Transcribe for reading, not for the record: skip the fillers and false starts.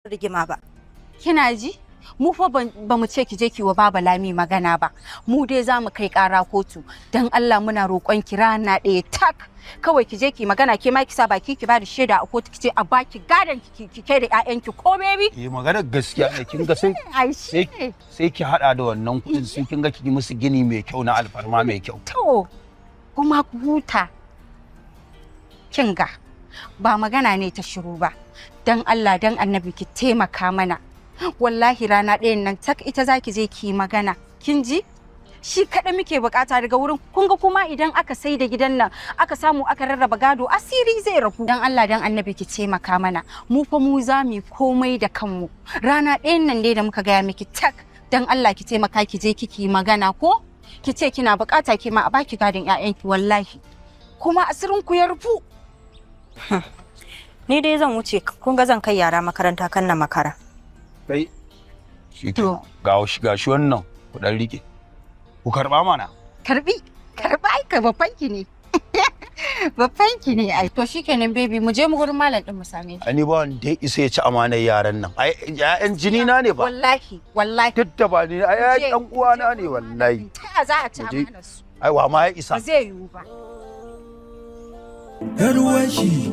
rigima ba. Kina ji? Mu fa ba mu ce ki je ki wa Baba Lami magana ba. Mu dai za mu kai ƙara kotu. Dan Allah muna roƙon ki rana ɗaya tak. Kawai ki je ki magana ke ma ki sa baki ki ba da shaida a kotu ki ce a baki gadon ki kai da ƴaƴanki ko baby. Magana gaskiya ne kin ga sai ki hada da wannan kuɗin sai kin ga ki musu gini mai kyau na alfarma mai kyau. To kuma ku huta. Kin ga ba magana ne ta shiru ba. Dan Allah dan Annabi ki taimaka mana. Wallahi rana ɗayan nan tak ita zaki je ki magana. Kin ji? Shi kaɗai muke bukata daga wurin kun ga kuma idan aka sai da gidan nan aka samu aka rarraba gado asiri zai rafu. Dan Allah dan Annabi ki taimaka mana. Mu fa mu za mu komai da kanmu. Rana ɗayan nan dai da muka gaya miki tak dan Allah ki taimaka ki je kiki magana ko? Ki ce kina bukata ki ma a baki gadon ƴaƴanki wallahi. Kuma asirin ku ya rufu. Ni dai zan wuce kun ga zan kai yara makaranta kan na makara. Kai shi ga shi wannan ku dan rike. Ku karba mana. Karba ai ka bafanki ne. Bafanki ne ai. To shikenan baby mu je mu gurin malam din mu same shi. Ani ba wanda isa ya ci amanar yaran nan. Ai ƴaƴan jini na ne ba. Wallahi. Tattaba ni ai ɗan uwana ne wallahi. Ta za a ci amanar su. Ai wa ma ya isa. Ba zai yiwu ba. Ruwan shi